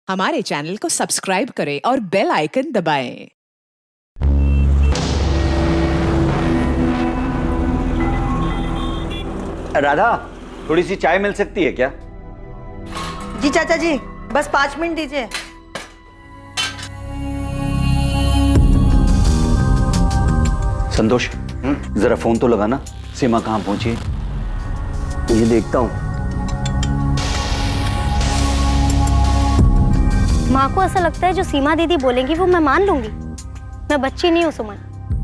हमारे चैनल को सब्सक्राइब करें और बेल आइकन दबाएं। राधा, थोड़ी सी चाय मिल सकती है क्या? जी चाचा जी, बस 5 मिनट दीजिए। संतोष, जरा फोन तो लगाना। सीमा कहाँ पहुंची? ये देखता हूँ। माँ को ऐसा लगता है जो सीमा दीदी बोलेंगी वो मैं मान लूंगी। मैं बच्ची नहीं हूँ सुमन,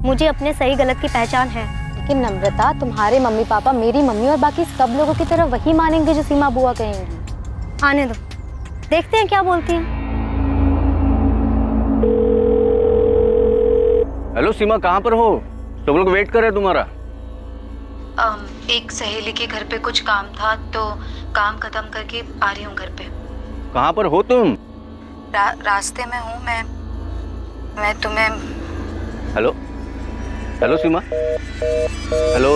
मुझे अपने सही गलत की पहचान है। लेकिन नम्रता, तुम्हारे मम्मी पापा, मेरी मम्मी और बाकी सब लोगों की तरह वही मानेंगे जो सीमा बुआ कहेंगी। आने दो, देखते हैं क्या बोलती हैं। हेलो सीमा, कहाँ पर हो? सब लोग वेट कर रहे हैं तुम्हारा। एक सहेली के घर पे कुछ काम था तो काम खत्म करके आ रही हूँ घर पे। कहाँ पर हो तुम? रास्ते में हूँ मैं तुम्हें। हेलो हेलो सीमा, हेलो।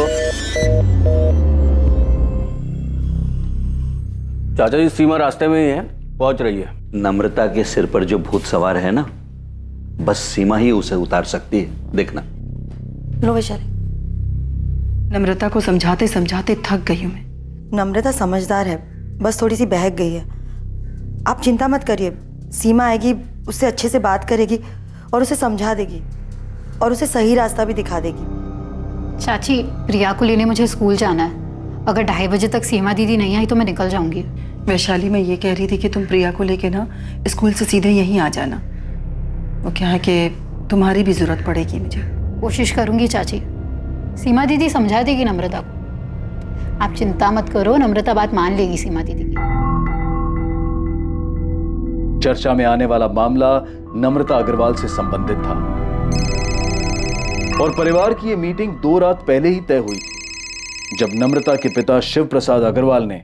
चाचा जी, सीमा रास्ते में ही है, पहुंच रही है। नम्रता के सिर पर जो भूत सवार है ना, बस सीमा ही उसे उतार सकती है, देखना। लो वैशाली। नम्रता को समझाते समझाते थक गई हूँ मैं। नम्रता समझदार है, बस थोड़ी सी बहक गई है। आप चिंता मत करिए, सीमा आएगी, उससे अच्छे से बात करेगी और उसे समझा देगी और उसे सही रास्ता भी दिखा देगी। चाची, प्रिया को लेने मुझे स्कूल जाना है। अगर 2:30 बजे तक सीमा दीदी नहीं आई तो मैं निकल जाऊंगी। वैशाली, मैं ये कह रही थी कि तुम प्रिया को लेके ना स्कूल से सीधे यहीं आ जाना। वो क्या है कि तुम्हारी भी जरूरत पड़ेगी मुझे। कोशिश करूंगी चाची, सीमा दीदी समझा देगी नम्रता को। आप चिंता मत करो, नम्रता बात मान लेगी सीमा दीदी की। चर्चा में आने वाला मामला नम्रता अग्रवाल से संबंधित था और परिवार की यह मीटिंग 2 रात पहले ही तय हुई थी जब नम्रता के पिता शिव प्रसाद अग्रवाल ने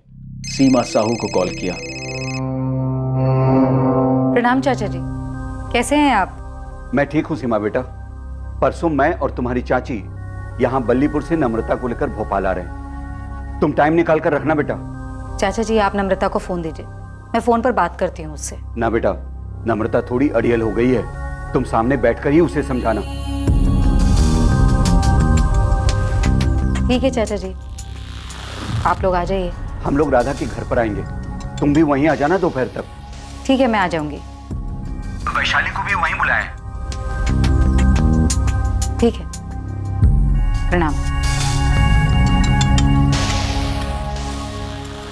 सीमा साहू को कॉल किया। प्रणाम चाचा जी, कैसे हैं आप? मैं ठीक हूँ सीमा बेटा। परसों मैं और तुम्हारी चाची यहाँ बल्लीपुर से नम्रता को लेकर भोपाल आ रहे हैं। तुम टाइम निकाल कर रखना बेटा। चाचा जी, आप नम्रता को फोन दीजिए, मैं फोन पर बात करती हूँ उससे। ना बेटा, नम्रता थोड़ी अड़ियल हो गई है, तुम सामने बैठकर ही उसे समझाना। ठीक है चाचा जी, आप लोग आ जाइए। हम लोग राधा के घर पर आएंगे, तुम भी वहीं आ जाना दोपहर तक। ठीक है, मैं आ जाऊंगी। वैशाली को भी वहीं बुलाएं। ठीक है, प्रणाम।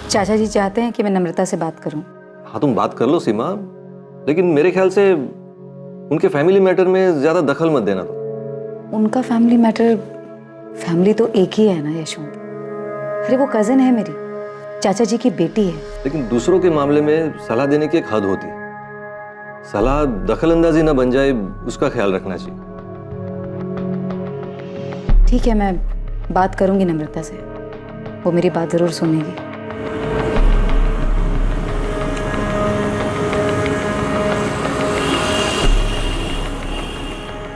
चाचा जी चाहते हैं कि मैं नम्रता से बात करूं। हाँ, तुम बात कर लो सीमा, लेकिन मेरे ख्याल से उनके फैमिली मैटर में ज्यादा दखल मत देना तुम। उनका फैमिली मैटर, फैमिली तो एक ही है ना यशवंत। अरे वो कजिन है मेरी, चाचा जी की बेटी है। लेकिन दूसरों के मामले में सलाह देने की एक हद होती है। सलाह दखल अंदाजी ना बन जाए, उसका ख्याल रखना चाहिए। ठीक है, मैं बात करूंगी नम्रता से, वो मेरी बात जरूर सुनेगी।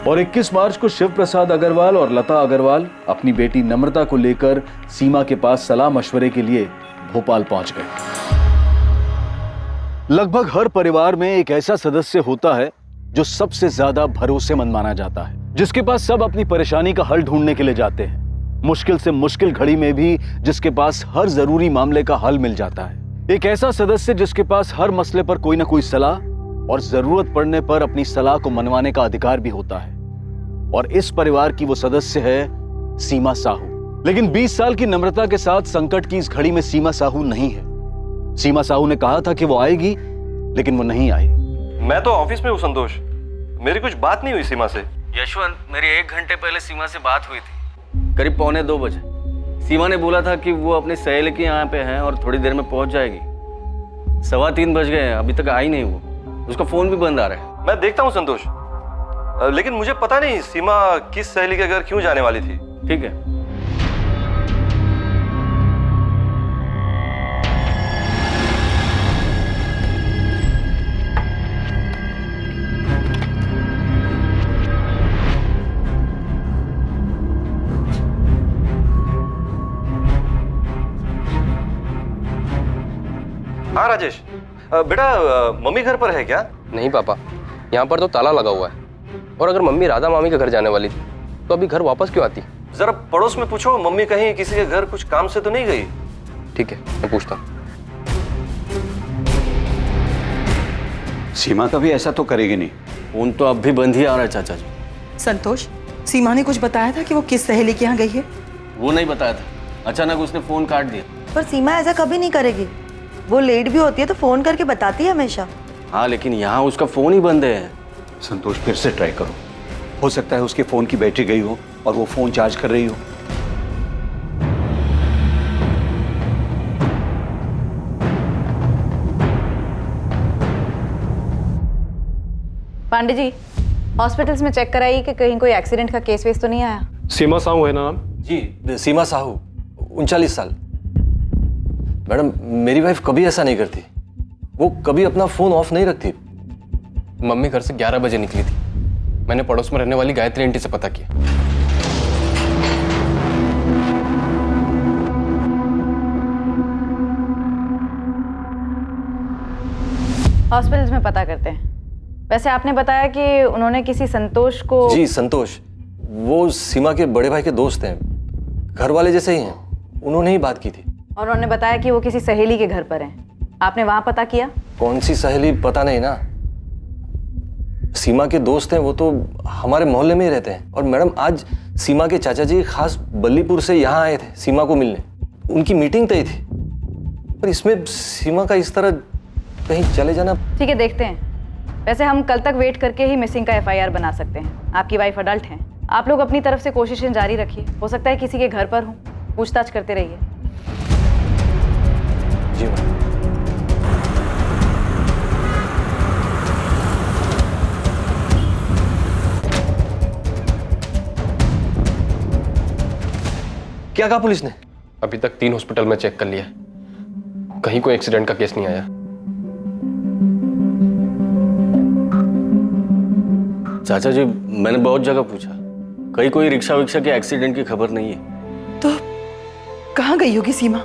और 21 मार्च को शिव प्रसाद अग्रवाल और लता अग्रवाल अपनी बेटी नम्रता को लेकर सीमा के पास सलाह मशवरे के लिए भोपाल पहुंच गए। लगभग हर परिवार में एक ऐसा सदस्य होता है जो सबसे ज्यादा भरोसेमंद माना जाता है, जिसके पास सब अपनी परेशानी का हल ढूंढने के लिए जाते हैं। मुश्किल से मुश्किल घड़ी में भी जिसके पास हर जरूरी मामले का हल मिल जाता है। एक ऐसा सदस्य जिसके पास हर मसले पर कोई ना कोई सलाह और जरूरत पड़ने पर अपनी सलाह को मनवाने का अधिकार भी होता है। और इस परिवार की वो सदस्य है सीमा साहू। लेकिन 20 साल की नम्रता के साथ संकट की इस घड़ी में सीमा साहू नहीं है। सीमा साहू ने कहा था कि वो आएगी, लेकिन वो नहीं आई। मैं तो ऑफिस में हूँ संतोष, मेरी कुछ बात नहीं हुई सीमा से। यशवंत, मेरी 1 घंटे पहले सीमा से बात हुई थी, करीब 1:45 बजे। सीमा ने बोला था कि वो अपनी सहेली के यहाँ पे है और थोड़ी देर में पहुंच जाएगी। 3:15 बज गए, अभी तक आई नहीं वो। उसका फोन भी बंद आ रहा है। मैं देखता हूँ संतोष, लेकिन मुझे पता नहीं सीमा किस सहेली के घर क्यों जाने वाली थी। ठीक है। हाँ राजेश, बेटा मम्मी घर पर है क्या? नहीं पापा, यहाँ पर तो ताला लगा हुआ है। और अगर मम्मी राधा मामी के घर जाने वाली थी तो अभी घर वापस क्यों आती? जरा पड़ोस में पूछो, मम्मी कहीं किसी के घर कुछ काम से तो नहीं गई? ठीक है, मैं पूछता हूँ। सीमा कभी ऐसा तो करेगी नहीं। फोन तो अब भी बंद ही आ रहा है चाचा जी। संतोष, सीमा ने कुछ बताया था कि वो किस सहेली के यहाँ गई है? वो नहीं बताया था, अचानक उसने फोन काट दिया। पर सीमा ऐसा कभी नहीं करेगी। वो लेट भी होती है तो फोन करके बताती है हमेशा। हाँ, लेकिन यहाँ उसका फोन ही बंद है। संतोष, फिर से ट्राई करो। हो सकता है उसके फोन की बैटरी गई हो और वो फोन चार्ज कर रही हो। पांडे जी, हॉस्पिटल्स में चेक कराइए कि कहीं कोई एक्सीडेंट का केस वेस तो नहीं आया। सीमा साहू है ना नाम? जी, सीमा साहू, 39 साल। मैडम, मेरी वाइफ कभी ऐसा नहीं करती। वो कभी अपना फोन ऑफ नहीं रखती। मम्मी घर से 11 बजे निकली थी। मैंने पड़ोस में रहने वाली गायत्री आंटी से पता किया। हॉस्पिटल्स में पता करते हैं। वैसे आपने बताया कि उन्होंने किसी संतोष को। जी, संतोष, वो सीमा के बड़े भाई के दोस्त हैं, घर वाले जैसे ही हैं। उन्होंने ही बात की थी। और उन्होंने बताया कि वो किसी सहेली के घर पर हैं। आपने वहां पता किया? कौन सी सहेली पता नहीं ना। सीमा के दोस्त हैं, वो तो हमारे मोहल्ले में ही रहते हैं। और मैडम, आज सीमा के चाचा जी खास बल्लीपुर से यहाँ आए थे सीमा को मिलने। उनकी मीटिंग तय थी। पर इसमें सीमा का इस तरह कहीं चले जाना। ठीक है, देखते हैं। वैसे हम कल तक वेट करके ही मिसिंग का FIR बना सकते हैं। आपकी वाइफ अडल्ट हैं। आप लोग अपनी तरफ से कोशिशें जारी रखिए। हो सकता है किसी के घर पर हो, पूछताछ करते रहिए। जी मैम। क्या कहा पुलिस ने? अभी तक 3 हॉस्पिटल में चेक कर लिया, कहीं कोई एक्सीडेंट का केस नहीं आया। चाचा जी, मैंने बहुत जगह पूछा, कहीं कोई रिक्शा विक्शा के एक्सीडेंट की खबर नहीं है। तो कहाँ गई होगी सीमा?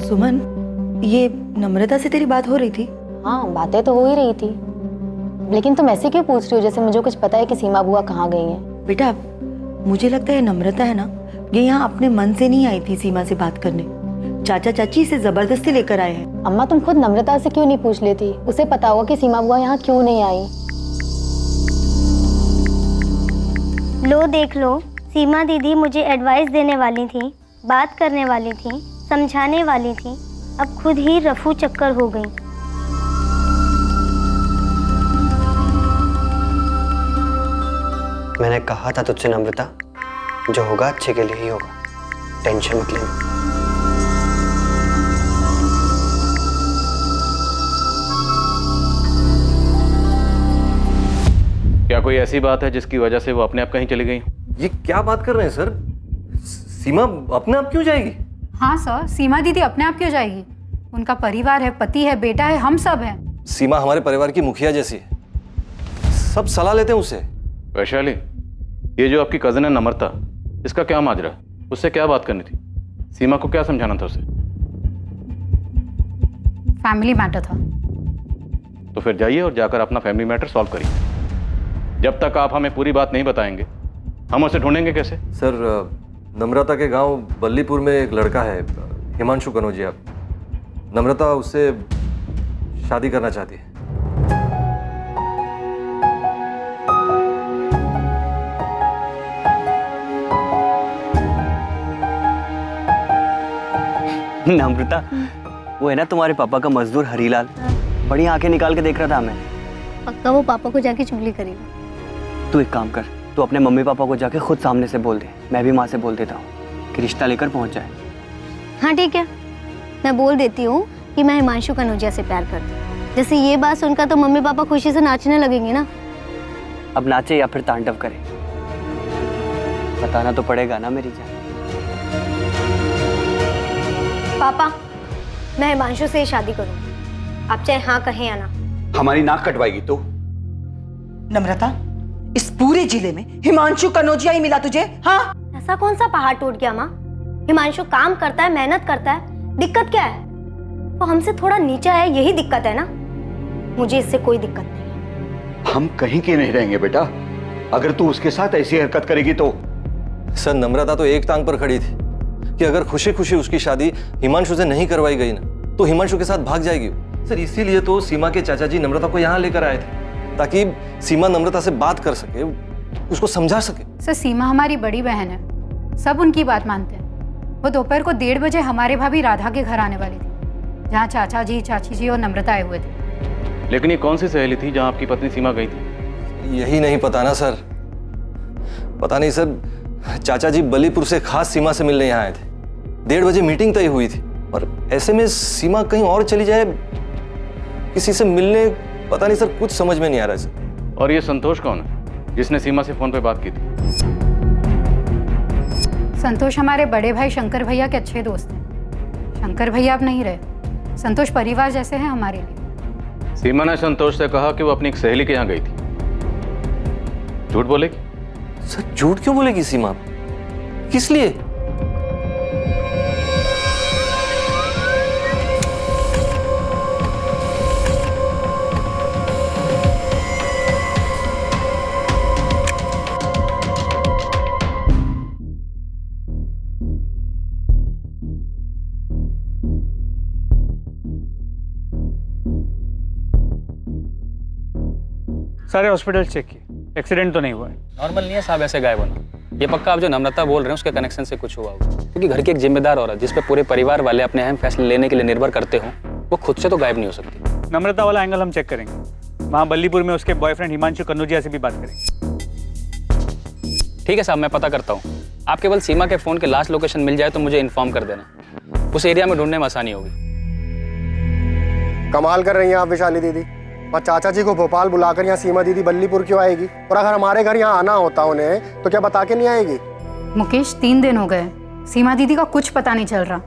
सुमन, ये नम्रता से तेरी बात हो रही थी? हाँ, बातें तो हो ही रही थी। लेकिन तुम ऐसे क्यों पूछ रही हो जैसे मुझे कुछ पता है कि सीमा बुआ कहाँ गई हैं? बेटा, मुझे लगता है नम्रता है ना, ये यहाँ अपने मन से नहीं आई थी सीमा से बात करने। चाचा चाची इसे जबरदस्ती लेकर आए हैं। अम्मा, तुम खुद नम्रता से क्यों नहीं पूछ लेती? उसे पता होगा कि सीमा बुआ यहाँ क्यों नहीं आई। लो देख लो, सीमा दीदी मुझे एडवाइस देने वाली थी, बात करने वाली थी, समझाने वाली थी, अब खुद ही रफू चक्कर हो गई। मैंने कहा था तुझसे नम्रता, जो होगा अच्छे के लिए ही होगा, टेंशन मत लेना। क्या कोई ऐसी बात है जिसकी वजह से वो अपने आप कहीं चली गई? ये क्या बात कर रहे हैं सर? सीमा अपने आप क्यों जाएगी? हाँ सर, सीमा दीदी अपने आप क्यों जाएगी? उनका परिवार है, पति है, बेटा है, हम सब हैं। सीमा हमारे परिवार की मुखिया जैसी है, सब सलाह लेते हैं उससे। वैशाली, ये जो आपकी कजन है नम्रता, इसका क्या माजरा? उससे क्या बात करनी थी? सीमा को क्या समझाना था उसे? फैमिली मैटर था। तो फिर जाइए और जाकर अपना फैमिली मैटर सॉल्व करिए। जब तक आप हमें पूरी बात नहीं बताएंगे, हम उसे ढूंढेंगे कैसे? सर, नम्रता के गांव बल्लीपुर में एक लड़का है, हिमांशु कनौजिया। नम्रता उससे शादी करना चाहती है। नम्रता, वो है ना तुम्हारे पापा का मजदूर हरीलाल, बड़ी आंखें निकाल के देख रहा था हमें। पक्का वो पापा को जाके चुगली करेगा। तू एक काम कर, तू अपने मम्मी पापा को जाके खुद सामने से बोल दे, मैं भी माँ से बोल देता हूँ कि रिश्ता लेकर पहुँच जाए। हाँ ठीक है, मैं बोल देती हूँ कि मैं हिमांशु कनौजिया से प्यार करती हूँ। जैसे ये बात सुनकर तो मम्मी पापा खुशी से नाचने लगेंगे ना। अब नाचे या फिर तांडव करे, बताना तो पड़ेगा ना मेरी जान। पापा, मैं हिमांशु से शादी करूँ, आप चाहे हाँ कहें या ना। हमारी नाक कटवाएगी तो? नम्रता, इस पूरे जिले में हिमांशु कनौजिया ही मिला तुझे? हाँ, ऐसा कौन सा पहाड़ टूट गया माँ? हिमांशु काम करता है, मेहनत करता है, दिक्कत क्या है? वो हमसे थोड़ा नीचा है, यही दिक्कत है ना। मुझे इससे कोई दिक्कत नहीं। हम कहीं के नहीं रहेंगे बेटा, अगर तू उसके साथ ऐसी हरकत करेगी तो। सर, नम्रता तो एक टांग पर खड़ी थी कि अगर खुशी खुशी उसकी शादी हिमांशु से नहीं करवाई गई ना, तो हिमांशु के साथ भाग जाएगी। सर, इसीलिए तो सीमा के चाचा जी नम्रता को यहाँ लेकर आए थे, ताकि सीमा नम्रता से बात कर सके, उसको समझा सके। सर, सीमा हमारी बड़ी बहन है, सब उनकी बात मानते हैं। वो दोपहर को 1:30 बजे हमारे भाभी राधा के घर आने वाली थी, जहाँ चाचा जी, चाची जी और नम्रता आए हुए थे। लेकिन ये कौन सी सहेली थी जहाँ आपकी पत्नी सीमा गई थी? यही नहीं पता ना सर। पता नहीं सर, चाचा जी बलीपुर से खास सीमा से मिलने यहाँ आए थे। 1:30 बजे मीटिंग तय हुई थी, और ऐसे में सीमा कहीं और चली जाए, किसी से मिलने, पता नहीं सर, कुछ समझ में नहीं आ रहा है सर। और ये संतोष कौन है जिसने सीमा से फोन पे बात की थी? संतोष हमारे बड़े भाई शंकर भैया के अच्छे दोस्त हैं। शंकर भैया अब नहीं रहे, संतोष परिवार जैसे हैं हमारे लिए। सीमा ने संतोष से कहा कि वो अपनी एक सहेली के यहाँ गई थी। झूठ बोलेगी? सर, झूठ क्यों बोलेगी सीमा? किस लिए? सारे हॉस्पिटल चेक किए, एक्सीडेंट तो नहीं हुआ है। नॉर्मल नहीं है साहब ऐसे गायब होना। ये पक्का आप जो नम्रता बोल रहे हैं उसके कनेक्शन से कुछ हुआ होगा, क्योंकि घर की एक जिम्मेदार औरत जिस पे पूरे परिवार वाले अपने अहम फैसले लेने के लिए निर्भर करते हो, वो खुद से तो गायब नहीं हो सकती। नम्रता वाला एंगल हम चेक करेंगे। वहाँ बल्लीपुर में उसके बॉयफ्रेंड हिमांशु कनौजिया से भी बात करेंगे। ठीक है साहब, मैं पता करता हूँ। आप केवल सीमा के फोन के लास्ट लोकेशन मिल जाए तो मुझे इन्फॉर्म कर देना, उस एरिया में ढूंढने में आसानी होगी। कमाल कर रही हैं आप विशाली दीदी। और चाचा जी को भोपाल बुलाकर यहाँ सीमा दीदी बल्लीपुर क्यों आएगी? और अगर हमारे घर यहाँ आना होता उन्हें तो क्या बता के नहीं आएगी? मुकेश, 3 दिन हो गए, सीमा दीदी का कुछ पता नहीं चल रहा।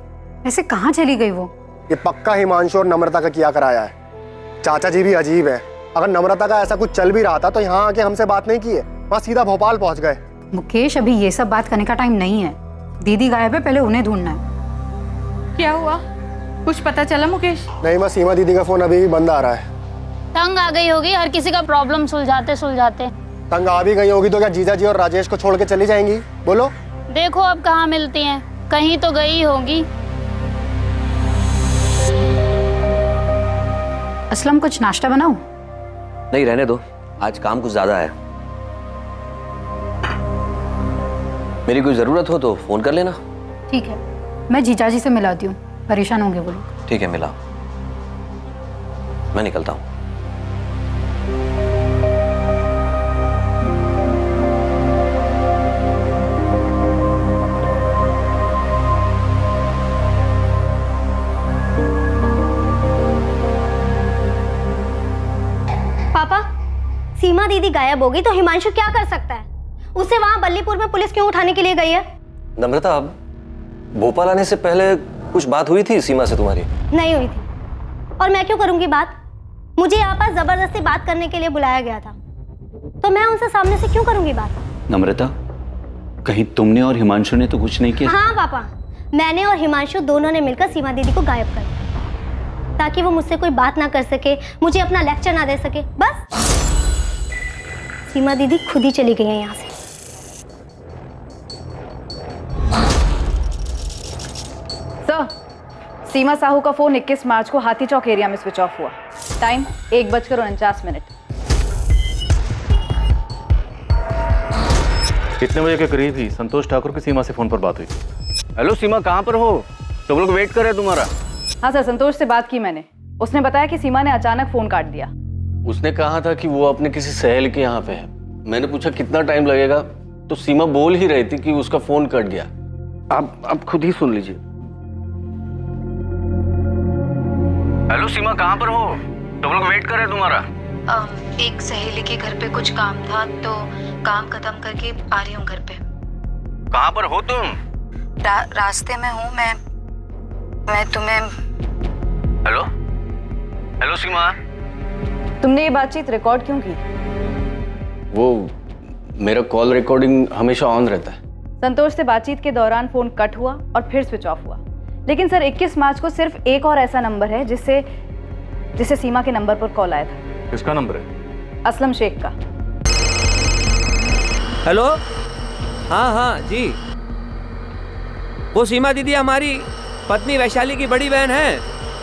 ऐसे कहाँ चली गई वो? ये पक्का हिमांशु और नम्रता का किया कराया है। चाचा जी भी अजीब है, अगर नम्रता का ऐसा कुछ चल भी रहा था तो यहाँ आके हमसे बात नहीं की है, वहाँ सीधा भोपाल पहुँच गए। मुकेश, अभी ये सब बात करने का टाइम नहीं है। दीदी गायब है, पहले उन्हें ढूंढना है। क्या हुआ, कुछ पता चला मुकेश? नहीं, मैं सीमा दीदी का फोन अभी भी बंद आ रहा है। तंग आ गई होगी, हर किसी का प्रॉब्लम सुलझाते सुलझाते। तंग आ भी गई होगी तो क्या जीजा जी और राजेश को छोड़ के चली जाएंगी? बोलो। देखो अब कहाँ मिलती हैं, कहीं तो गई होगी। असलम, कुछ नाश्ता बनाऊं? नहीं, रहने दो, आज काम कुछ ज्यादा है। मेरी कोई जरूरत हो तो फोन कर लेना। ठीक है, मैं जीजा जी से मिलाती हूँ, परेशान होंगे वो लोग। ठीक है, मिला। मैं निकलता हूँ। पापा, सीमा दीदी गायब होगी तो हिमांशु क्या कर सकता है? उसे वहां बल्लीपुर में पुलिस क्यों उठाने के लिए गई है? नम्रता, अब भोपाल आने से पहले कुछ बात हुई थी सीमा से तुम्हारी? नहीं हुई थी, और मैं क्यों करूंगी बात? मुझे यहाँ पर जबरदस्ती बात करने के लिए बुलाया गया था, तो मैं उनसे सामने से क्यों करूंगी बात? नम्रता, कहीं तुमने और हिमांशु ने तो कुछ नहीं किया? हाँ पापा, मैंने और हिमांशु दोनों ने मिलकर सीमा दीदी को गायब कर दिया, ताकि वो मुझसे कोई बात ना कर सके, मुझे अपना लेक्चर ना दे सके। बस सीमा दीदी खुद ही चली गई है यहाँ से। सर, सीमा साहू का फोन 21 मार्च को हाथी चौक एरिया में स्विच ऑफ हुआ। टाइम 1:49। कितने बजे के करीब ही संतोष ठाकुर की सीमा से फोन पर बात हुई? हेलो सीमा, कहाँ पर हो? सब लोग वेट कर रहे हैं तुम्हारा। हाँ सर, संतोष से बात की मैंने। उसने बताया कि सीमा ने अचानक फोन काट दिया। उसने कहा था कि वो अपने किसी सहेली के यहाँ पे है। मैंने पूछा कितना टाइम लगेगा, तो सीमा बोल ही रही थी कि उसका फोन कट गया। आप खुद ही सुन लीजिए। हेलो सीमा, कहाँ पर हो? सब लोग वेट कर रहे हैं तुम्हारा। एक सहेली के घर पे कुछ काम था, तो काम खत्म करके आ रही हूँ घर पे। कहाँ पर हो तुम? रास्ते में हूँ मैं तुम्हें। हेलो हेलो सीमा, तुमने ये बातचीत रिकॉर्ड क्यों की? वो मेरा कॉल रिकॉर्डिंग हमेशा ऑन रहता है। संतोष से बातचीत के दौरान फोन कट हुआ और फिर स्विच ऑफ हुआ। लेकिन सर 21 मार्च को सिर्फ एक और ऐसा नंबर है जिससे सीमा के नंबर पर कॉल आया था। किसका नंबर है? असलम शेख का। हेलो, हाँ जी, वो सीमा दीदी हमारी पत्नी वैशाली की बड़ी बहन है।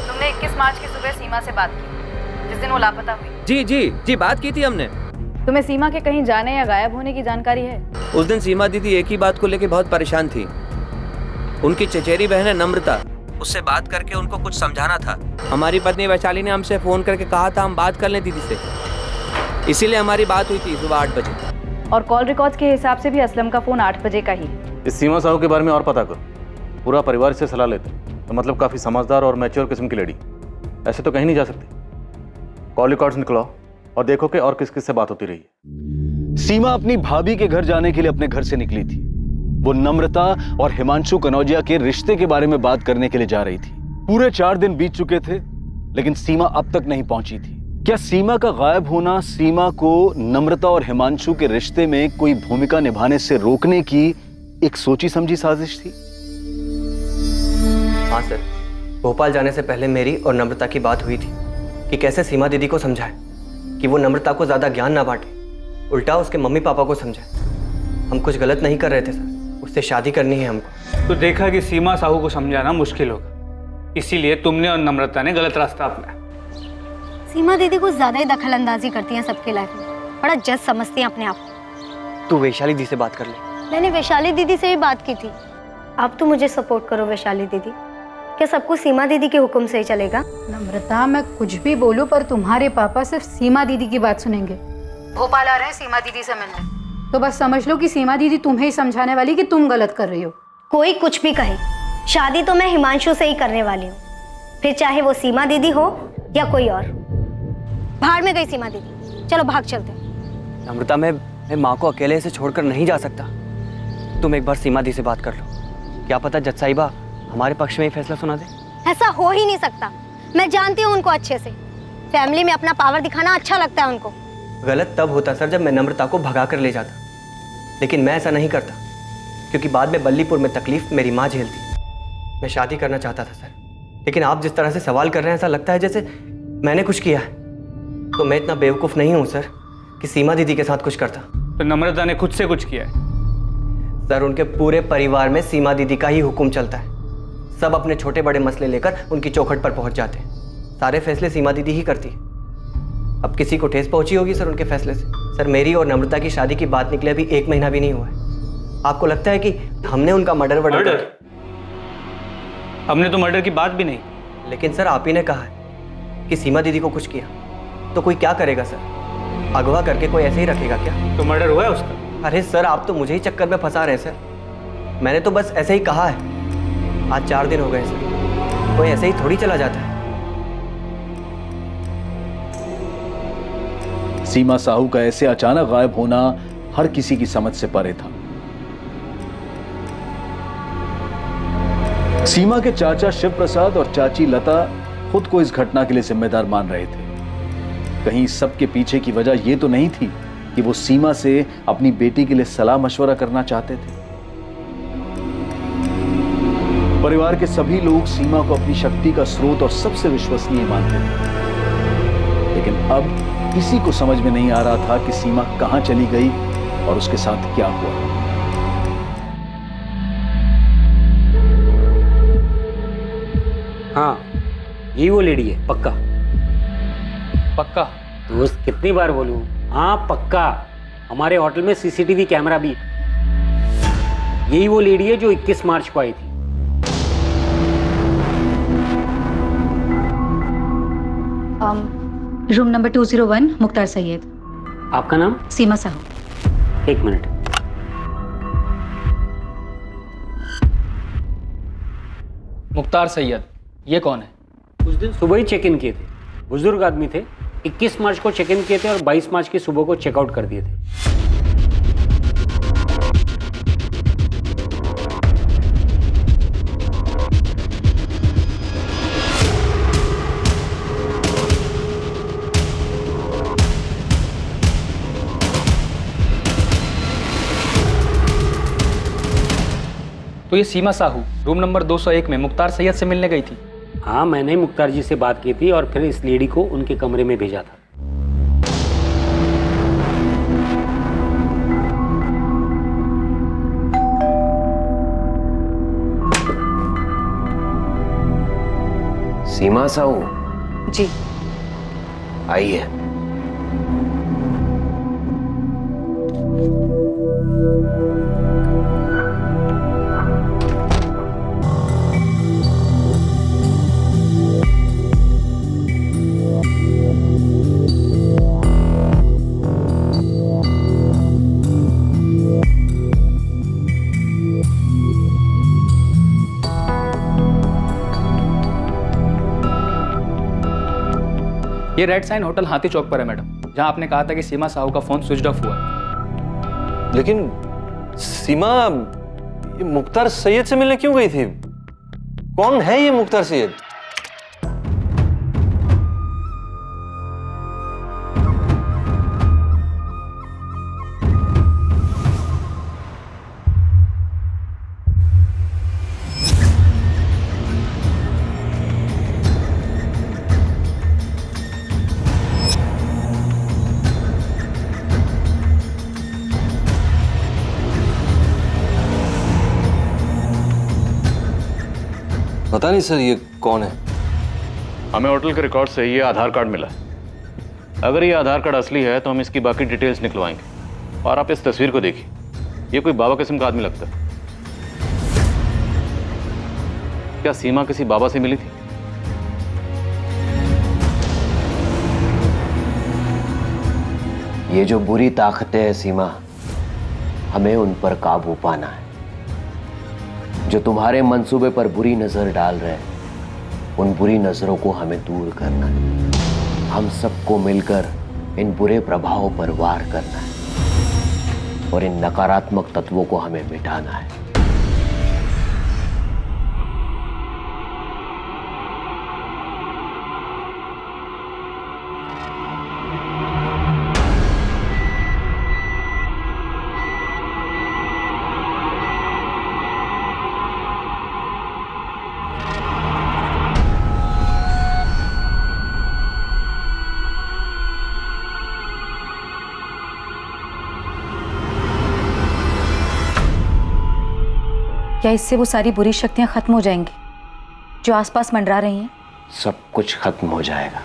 तुमने 21 मार्च की सुबह सीमा से बात की जिस दिन वो लापता हुई? जी बात की थी हमने। तुम्हें सीमा के कहीं जाने या गायब होने की जानकारी है? उस दिन सीमा दीदी एक ही बात को लेकर बहुत परेशान थी। उनकी चचेरी बहन है नम्रता, उससे बात करके उनको कुछ समझाना था। हमारी पत्नी वैशाली ने हमसे फोन करके कहा था हम बात कर लें दीदी से, इसीलिए हमारी बात हुई थी सुबह 8 बजे। और कॉल रिकॉर्ड्स के हिसाब से भी असलम का फोन 8 बजे का ही है। इस सीमा साहू के बारे में और पता करो, पूरा परिवार से सलाह लेते तो मतलब काफ़ी समझदार और मैच्योर किस्म की लेडी, ऐसे तो कहीं नहीं जा सकती। कॉल रिकॉर्ड्स निकलाओ और देखो कि और किस किस से बात होती रही है। सीमा अपनी भाभी के घर जाने के लिए अपने घर से निकली थी। वो नम्रता और हिमांशु कनौजिया के रिश्ते के बारे में बात करने के लिए जा रही थी। पूरे 4 दिन बीत चुके थे लेकिन सीमा अब तक नहीं पहुंची थी। क्या सीमा का गायब होना सीमा को नम्रता और हिमांशु के रिश्ते में कोई भूमिका निभाने से रोकने की एक सोची समझी साजिश थी? हाँ सर, भोपाल जाने से पहले मेरी और नम्रता की बात हुई थी कि कैसे सीमा दीदी को समझाए कि वो नम्रता को ज़्यादा ज्ञान ना बांटे, उल्टा उसके मम्मी पापा को समझाए। हम कुछ गलत नहीं कर रहे थे सर, उससे शादी करनी है हमको। तो देखा कि सीमा साहू को समझाना मुश्किल होगा, इसीलिए तुमने और नम्रता ने गलत रास्ता अपनाया। सीमा दीदी कुछ ज्यादा ही दखल अंदाजी करती हैं सबके लाइफ में, बड़ा जज समझती हैं अपने आप को। तू वैशाली दी से बात कर ले। मैंने वैशाली दीदी से भी बात की थी। अब तो मुझे सपोर्ट करो वैशाली दीदी, क्या सब कुछ सीमा दीदी के हुक्म से ही चलेगा? नम्रता, मैं कुछ भी बोलूं पर तुम्हारे पापा सिर्फ सीमा दीदी की बात सुनेंगे। भोपाल आ रहे हैं सीमा दीदी से मिलने, तो बस समझ लो कि सीमा दीदी तुम्हें ही समझाने वाली कि तुम गलत कर रही हो। कोई कुछ भी कहे, शादी तो मैं हिमांशु से ही करने वाली हूँ, फिर चाहे वो सीमा दीदी हो या कोई और। बाहर में गई सीमा दीदी, चलो भाग चलते हैं। नम्रता, मैं माँ को अकेले से छोड़कर नहीं जा सकता। तुम एक बार सीमा दी से बात कर लो, क्या पता जज साहिबा हमारे पक्ष में ही फैसला सुना दे। ऐसा हो ही नहीं सकता, मैं जानती हूँ उनको अच्छे से। फैमिली में अपना पावर दिखाना अच्छा लगता है उनको। गलत तब होता सर जब मैं नम्रता को भगा कर ले जाता, लेकिन मैं ऐसा नहीं करता क्योंकि बाद में बल्लीपुर में तकलीफ मेरी माँ झेलती। मैं शादी करना चाहता था सर, लेकिन आप जिस तरह से सवाल कर रहे हैं ऐसा लगता है जैसे मैंने कुछ किया है। तो मैं इतना बेवकूफ़ नहीं हूँ सर कि सीमा दीदी के साथ कुछ करता। तो नम्रता ने खुद से कुछ किया है? सर, उनके पूरे परिवार में सीमा दीदी का ही हुक्म चलता है। सब अपने छोटे बड़े मसले लेकर उनकी चौखट पर पहुंच जाते हैं। सारे फैसले सीमा दीदी ही करती है। अब किसी को ठेस पहुंची होगी सर उनके फैसले से। सर, मेरी और नम्रता की शादी की बात निकले अभी 1 महीना भी नहीं हुआ है। आपको लगता है कि हमने उनका मर्डर? हमने तो मर्डर की बात भी नहीं। लेकिन सर, आप ही ने कहा है कि सीमा दीदी को कुछ किया, तो कोई क्या करेगा सर? अगवा करके कोई ऐसे ही रखेगा क्या? तो मर्डर हुआ है उसका? अरे सर, आप तो मुझे ही चक्कर में फंसा रहे हैं सर। मैंने तो बस ऐसे ही कहा है। आज 4 दिन हो गए सर, कोई ऐसे ही थोड़ी चला जाता है। सीमा साहू का ऐसे अचानक गायब होना हर किसी की समझ से परे था। सीमा के चाचा शिव प्रसाद और चाची लता खुद को इस घटना के लिए जिम्मेदार मान रहे थे। कहीं इस सब के पीछे की वजह यह तो नहीं थी कि वो सीमा से अपनी बेटी के लिए सलाह मशवरा करना चाहते थे। परिवार के सभी लोग सीमा को अपनी शक्ति का स्रोत और सबसे विश्वसनीय मानते थे, लेकिन अब किसी को समझ में नहीं आ रहा था कि सीमा कहां चली गई और उसके साथ क्या हुआ। हाँ, यही वो लेडी है, पक्का पक्का? दोस्त, कितनी बार बोलूं? हाँ पक्का, हमारे होटल में सीसीटीवी कैमरा भी है। यही वो लेडी है जो 21 मार्च को आई थी। Room number 201, Mukhtar Syed. आपका नाम? सीमा साहू। 1 मिनट। मुख्तार सैयद, ये कौन है? उस दिन सुबह ही चेक इन किए थे, बुजुर्ग आदमी थे। 21 मार्च को चेक इन किए थे और 22 मार्च की सुबह को चेकआउट कर दिए थे। तो ये सीमा साहू रूम नंबर 201 में मुख्तार सैयद से मिलने गई थी। हाँ, मैंने मुख्तार जी से बात की थी और फिर इस लेडी को उनके कमरे में भेजा था। सीमा साहू जी आइए। ये रेड साइन होटल हाथी चौक पर है मैडम, जहां आपने कहा था कि सीमा साहू का फोन स्विच ऑफ हुआ है। लेकिन सीमा ये मुख्तार सैयद से मिलने क्यों गई थी? कौन है ये मुख्तार सैयद? पता नहीं सर, ये कौन है? हमें होटल के रिकॉर्ड से ये आधार कार्ड मिला है। अगर ये आधार कार्ड असली है तो हम इसकी बाकी डिटेल्स निकलवाएंगे। और आप इस तस्वीर को देखिए, ये कोई बाबा किस्म का आदमी लगता है। क्या सीमा किसी बाबा से मिली थी? ये जो बुरी ताकतें हैं सीमा, हमें उन पर काबू पाना है। जो तुम्हारे मंसूबे पर बुरी नजर डाल रहे हैं, उन बुरी नजरों को हमें दूर करना है। हम सबको मिलकर इन बुरे प्रभावों पर वार करना है और इन नकारात्मक तत्वों को हमें मिटाना है। क्या इससे वो सारी बुरी शक्तियां खत्म हो जाएंगी जो आसपास मंडरा रही हैं? सब कुछ खत्म हो जाएगा,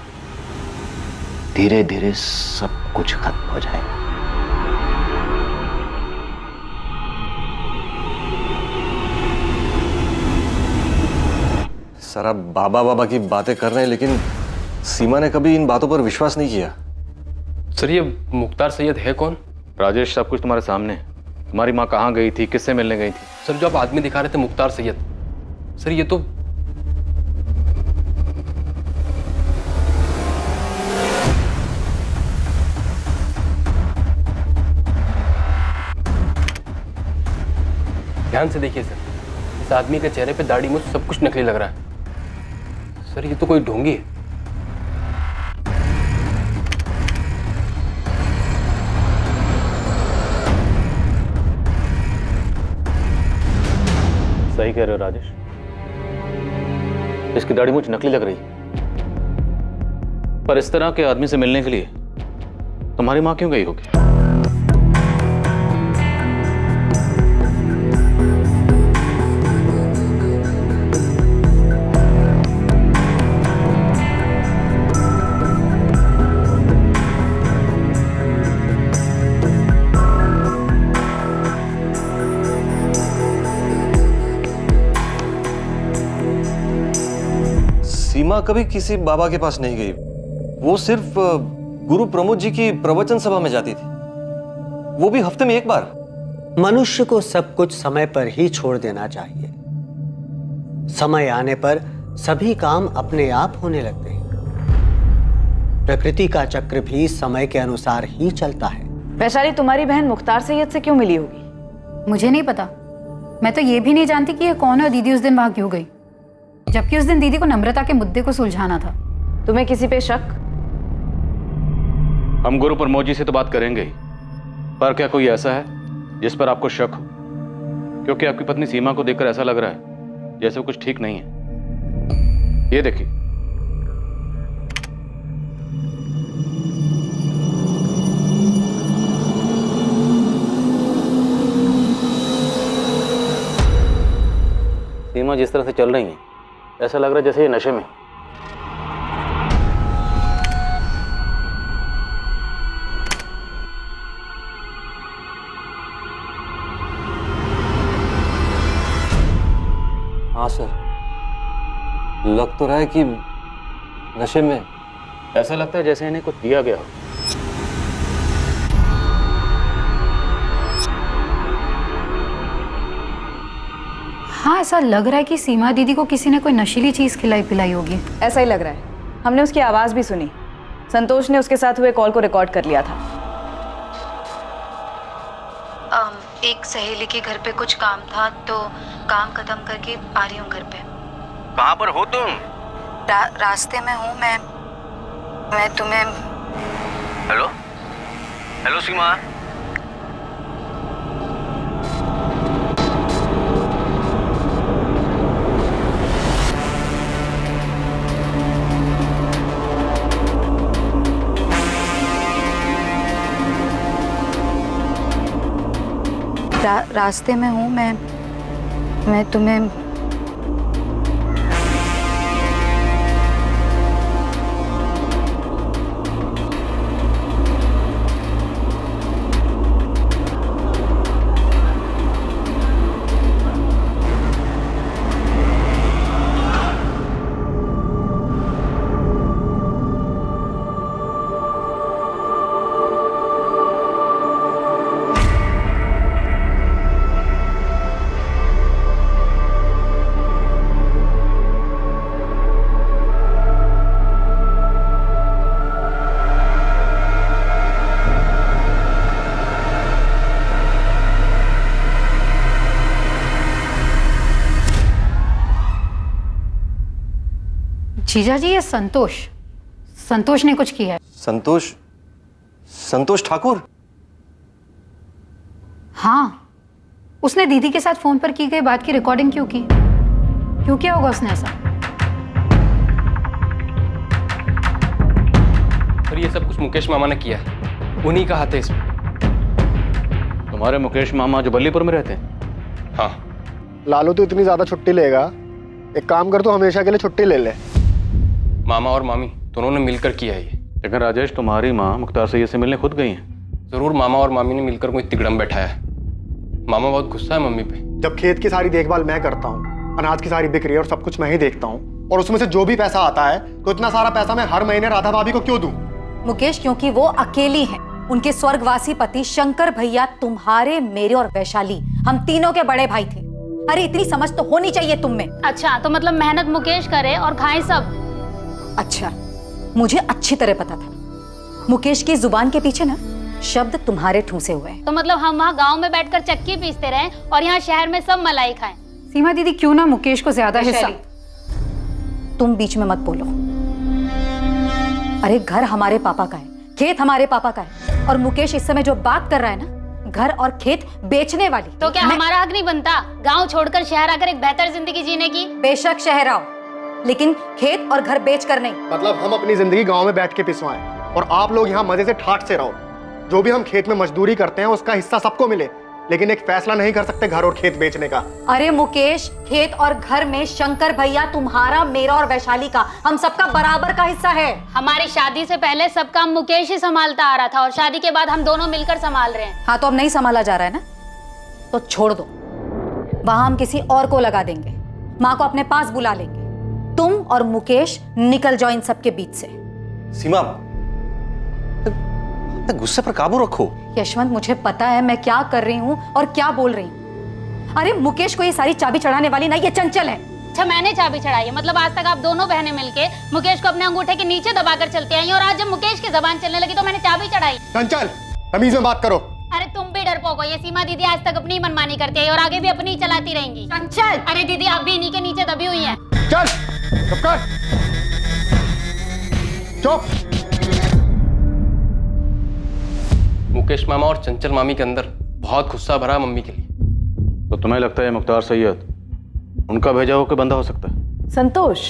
धीरे धीरे सब कुछ खत्म हो जाएगा। सर आप बाबा बाबा की बातें कर रहे हैं, लेकिन सीमा ने कभी इन बातों पर विश्वास नहीं किया। सर ये मुख्तार सैयद है कौन? राजेश, सब कुछ तुम्हारे सामने है। तुम्हारी माँ कहाँ गई थी, किससे मिलने गई थी? सर जो आप आदमी दिखा रहे थे मुख्तार सैयद, सर ये तो ध्यान से देखिए सर, इस आदमी के चेहरे पे दाढ़ी मूंछ सब कुछ नकली लग रहा है। सर ये तो कोई ढोंगी है। सही कह रहे हो राजेश, इसकी दाढ़ी मूंछ नकली लग रही है। पर इस तरह के आदमी से मिलने के लिए तुम्हारी माँ क्यों गई होगी? सीमा कभी किसी बाबा के पास नहीं गई। वो सिर्फ गुरु प्रमोद जी की प्रवचन सभा में जाती थी, वो भी हफ्ते में एक बार। मनुष्य को सब कुछ समय पर ही छोड़ देना चाहिए। समय आने पर सभी काम अपने आप होने लगते हैं। प्रकृति का चक्र भी समय के अनुसार ही चलता है। वैशाली, तुम्हारी बहन मुख्तार सैयद से क्यों मिली होगी? मुझे नहीं पता। मैं तो ये भी नहीं जानती कि ये कौन है और दीदी उस दिन वहां क्यों गई, जबकि उस दिन दीदी को नम्रता के मुद्दे को सुलझाना था। तुम्हें किसी पे शक? हम गुरु प्रमोद जी से तो बात करेंगे ही, पर क्या कोई ऐसा है जिस पर आपको शक हो? क्योंकि आपकी पत्नी सीमा को देखकर ऐसा लग रहा है जैसे वो कुछ ठीक नहीं है। ये देखिए। सीमा जिस तरह से चल रही है ऐसा लग रहा है जैसे ये नशे में। हाँ सर, लग तो रहा है कि नशे में। ऐसा लगता है जैसे इन्हें कुछ दिया गया हो। हाँ, ऐसा लग रहा है कि सीमा दीदी को किसी ने कोई नशीली चीज खिलाई पिलाई होगी। ऐसा ही लग रहा है। हमने उसकी आवाज़ भी सुनी। संतोष ने उसके साथ हुए कॉल को रिकॉर्ड कर लिया था। एक सहेली के घर पे कुछ काम था तो काम खत्म करके आ रही हूँ घर पे। कहाँ पर हो तुम? रास्ते में हूँ मैं तुम्हें। हेलो हेलो सीमा। रास्ते में हूँ मैं तुम्हें। जीजा जी, ये संतोष ने कुछ किया है। संतोष ठाकुर? हाँ, उसने दीदी के साथ फोन पर की गई बात की रिकॉर्डिंग क्यों की? क्यों किया होगा उसने ऐसा? और ये सब कुछ मुकेश मामा ने किया है। उन्हीं का हाथ है इसमें। तुम्हारे मुकेश मामा जो बल्लीपुर में रहते हैं? हाँ। लालू तो इतनी ज्यादा छुट्टी लेगा, एक काम कर, तू हमेशा के लिए छुट्टी ले ले। मामा और मामी दोनों ने मिलकर किया है ये। लेकिन राजेश, तुम्हारी माँ मुख्तार सैयद से मिलने खुद गई हैं। जरूर मामा और मामी ने मिलकर कोई तिकड़म बैठाया है। मामा बहुत गुस्सा है मम्मी पे। जब खेत की सारी देखभाल मैं करता हूँ, अनाज की सारी बिक्री और सब कुछ मैं ही देखता हूँ, और उसमें से जो भी पैसा आता है तो इतना सारा पैसा मैं हर महीने राधा भाभी को क्यों दूं? मुकेश, क्योंकि वो अकेली हैं। उनके स्वर्गवासी पति शंकर भैया तुम्हारे, मेरे और वैशाली, हम तीनों के बड़े भाई थे। अरे इतनी समझ तो होनी चाहिए तुम में। अच्छा, तो मतलब मेहनत मुकेश करे और खाए सब। अच्छा, मुझे अच्छी तरह पता था मुकेश की जुबान के पीछे ना शब्द तुम्हारे ठूंसे हुए हैं। तो मतलब हम वहाँ गांव में बैठकर चक्की पीसते रहे और यहाँ शहर में सब मलाई खाएं। सीमा दीदी, क्यों ना मुकेश को ज्यादा हिस्सा। तुम बीच में मत बोलो। अरे घर हमारे पापा का है, खेत हमारे पापा का है, और मुकेश इस समय जो बात कर रहा है ना, घर और खेत बेचने वाली। तो क्या हमारा हक नहीं बनता गाँव छोड़कर शहर आकर एक बेहतर जिंदगी जीने की? बेशक शहर आओ, लेकिन खेत और घर बेच कर नहीं। मतलब हम अपनी जिंदगी गांव में बैठ के पिसवाएं और आप लोग यहाँ मजे से ठाट से रहो। जो भी हम खेत में मजदूरी करते हैं उसका हिस्सा सबको मिले, लेकिन एक फैसला नहीं कर सकते घर और खेत बेचने का। अरे मुकेश, खेत और घर में शंकर भैया तुम्हारा, मेरा और वैशाली का, हम सबका बराबर का हिस्सा है। हमारी शादी से पहले सब काम मुकेश ही संभालता आ रहा था और शादी के बाद हम दोनों मिलकर संभाल रहे हैं। हाँ, तो अब नहीं संभाला जा रहा है ना, तो छोड़ दो। वहां हम किसी और को लगा देंगे, माँ को अपने पास बुला लेंगे। तुम और मुकेश निकल जाओ इन सब के बीच से। सीमा, गुस्से पर काबू रखो। यशवंत, मुझे पता है मैं क्या कर रही हूँ और क्या बोल रही हूँ। अरे मुकेश को ये सारी चाबी चढ़ाने वाली ना ये चंचल है। अच्छा, मैंने चाबी चढ़ाई है? मतलब आज तक आप दोनों बहनें मिलके मुकेश को अपने अंगूठे के नीचे दबाकर चलती आई और आज जब मुकेश की जबान चलने लगी तो मैंने चाबी चढ़ाई। चंचल, तमीज में बात करो। अरे तुम भी डरपोक हो। ये सीमा दीदी आज तक अपनी मनमानी करती है और आगे भी अपनी चलाती रहेंगी। चंचल! अरे दीदी, आप भी इन्हीं के नीचे दबी हुई हैं। चल, चुप कर। चुप। मुकेश मामा और चंचल मामी के अंदर बहुत गुस्सा भरा मम्मी के लिए। तो तुम्हें लगता है मुख्तार सैयद उनका भेजा हुआ कोई बंदा हो सकता है? संतोष,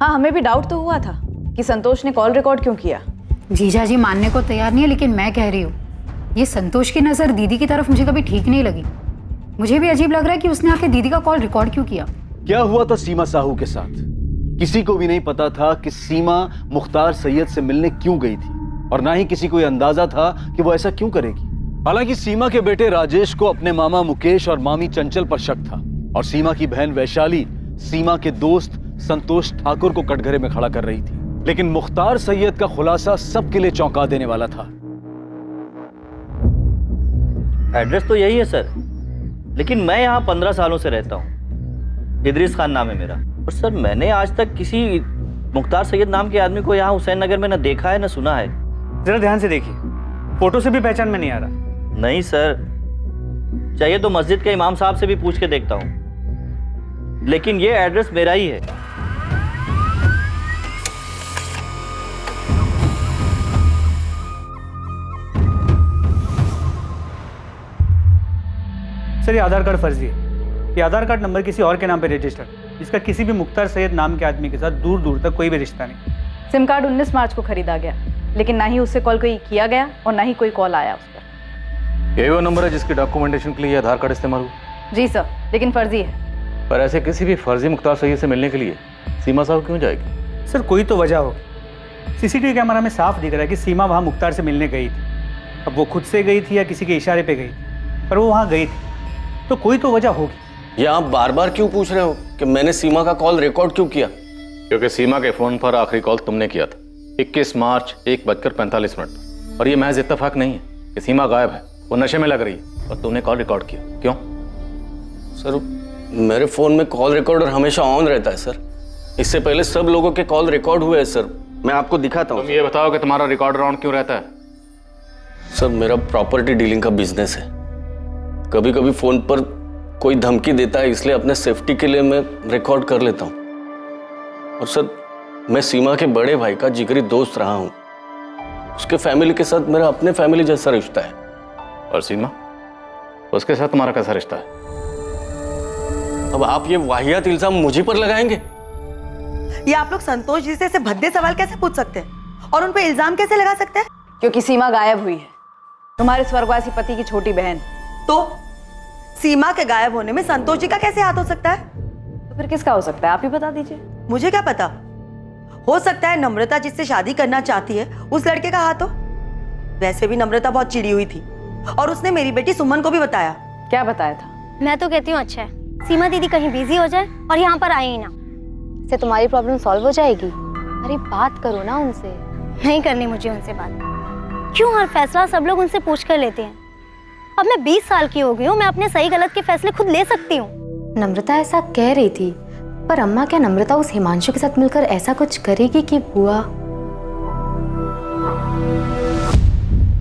हाँ हमें भी डाउट तो हुआ था कि संतोष ने कॉल रिकॉर्ड क्यों किया। जीजा जी मानने को तैयार नहीं है, लेकिन मैं कह रही हूँ ये संतोष की नज़र दीदी की तरफ मुझे कभी ठीक नहीं लगी। मुझे भी अजीब लग रहा है कि उसने आके दीदी का कॉल रिकॉर्ड क्यों किया। क्या हुआ था सीमा साहू के साथ? किसी को भी नहीं पता था कि सीमा मुख्तार सैयद से मिलने क्यों गई थी, और ना ही किसी को यह अंदाजा था कि वो ऐसा क्यों करेगी। हालांकि सीमा के बेटे राजेश को अपने मामा मुकेश और मामी चंचल पर शक था, और सीमा की बहन वैशाली सीमा के दोस्त संतोष ठाकुर को कटघरे में खड़ा कर रही थी। लेकिन मुख्तार सैयद का खुलासा सबके लिए चौंका देने वाला था। एड्रेस तो यही है सर, लेकिन मैं यहाँ 15 सालों से रहता हूँ। इदरीस खान नाम है मेरा। और सर मैंने आज तक किसी मुख्तार सैयद नाम के आदमी को यहाँ हुसैन नगर में न देखा है न सुना है। जरा ध्यान से देखिए, फोटो से भी पहचान में नहीं आ रहा। नहीं सर, चाहिए तो मस्जिद के इमाम साहब से भी पूछ के देखता हूँ, लेकिन ये एड्रेस मेरा ही है। सर ये आधार कार्ड फर्जी है। ये आधार कार्ड नंबर किसी और के नाम पे रजिस्टर्ड, इसका किसी भी मुख्तार सैयद नाम के आदमी के साथ दूर दूर तक कोई भी रिश्ता नहीं। सिम कार्ड 19 मार्च को खरीदा गया, लेकिन ना ही उससे कॉल कोई किया गया और ना ही कोई कॉल आया उस पर। यही वो नंबर है जिसके डॉक्यूमेंटेशन के लिए आधार कार्ड इस्तेमाल हुआ? जी सर, लेकिन फर्जी है। पर ऐसे किसी भी फर्जी मुख्तार सैयद से मिलने के लिए सीमा साहू क्यों जाएगी? सर कोई तो वजह होगी। सीसीटीवी कैमरा में साफ दिख रहा है कि सीमा वहाँ मुख्तार से मिलने गई थी। अब वो खुद से गई थी या किसी के इशारे पे गई थी, पर वो वहाँ गई थी, तो कोई तो वजह होगी। ये आप बार बार क्यों पूछ रहे हो कि मैंने सीमा का कॉल रिकॉर्ड क्यों किया? क्योंकि सीमा के फोन पर आखिरी कॉल तुमने किया था 21 मार्च 1:45 पर, और ये महज इत्तेफाक नहीं है कि सीमा गायब है, वो नशे में लग रही है और तुमने कॉल रिकॉर्ड किया। क्यों? सर मेरे फोन में कॉल रिकॉर्डर हमेशा ऑन रहता है सर। इससे पहले सब लोगों के कॉल रिकॉर्ड हुए हैं सर, मैं आपको दिखाता हूँ। तुम ये बताओ कि तुम्हारा रिकॉर्डर ऑन क्यों रहता है? सर मेरा प्रॉपर्टी डीलिंग का बिजनेस है, कभी कभी फोन पर कोई धमकी देता है, इसलिए अपने सेफ्टी के लिए मैं रिकॉर्ड कर लेता हूँ। और सर मैं सीमा के बड़े भाई का जिगरी दोस्त रहा हूँ, उसके फैमिली के साथ मेरा अपने फैमिली जैसा रिश्ता है। और सीमा, उसके साथ तुम्हारा कैसा रिश्ता है? अब आप ये वाहियात इल्जाम मुझे पर लगाएंगे? ये आप लोग संतोष जी से ऐसे भद्दे सवाल कैसे पूछ सकते हैं और उन पे इल्जाम कैसे लगा सकते हैं? क्योंकि सीमा गायब हुई है, तुम्हारे स्वर्गवासी पति की छोटी बहन। तो सीमा के गायब होने में संतोष जी का कैसे हाथ हो सकता है? तो फिर किसका हो सकता है, आप ही बता दीजिए। मुझे क्या पता, हो सकता है नम्रता जिससे शादी करना चाहती है उस लड़के का हाथ हो। वैसे भी नम्रता बहुत चिड़ी हुई थी और उसने मेरी बेटी सुमन को भी बताया। क्या बताया था? मैं तो कहती हूँ अच्छा है सीमा दीदी कहीं बिजी हो जाए और यहाँ पर आए ही ना, इससे तुम्हारी प्रॉब्लम सॉल्व हो जाएगी। अरे बात करो ना उनसे। नहीं करनी मुझे उनसे बात। क्यों हर फैसला सब लोग उनसे पूछ कर लेते हैं? अब मैं 20 साल की हो गई हूँ, मैं अपने सही गलत के फैसले खुद ले सकती हूँ। नम्रता ऐसा कह रही थी, पर अम्मा क्या नम्रता उस हिमांशु के साथ मिलकर ऐसा कुछ करेगी कि बुआ?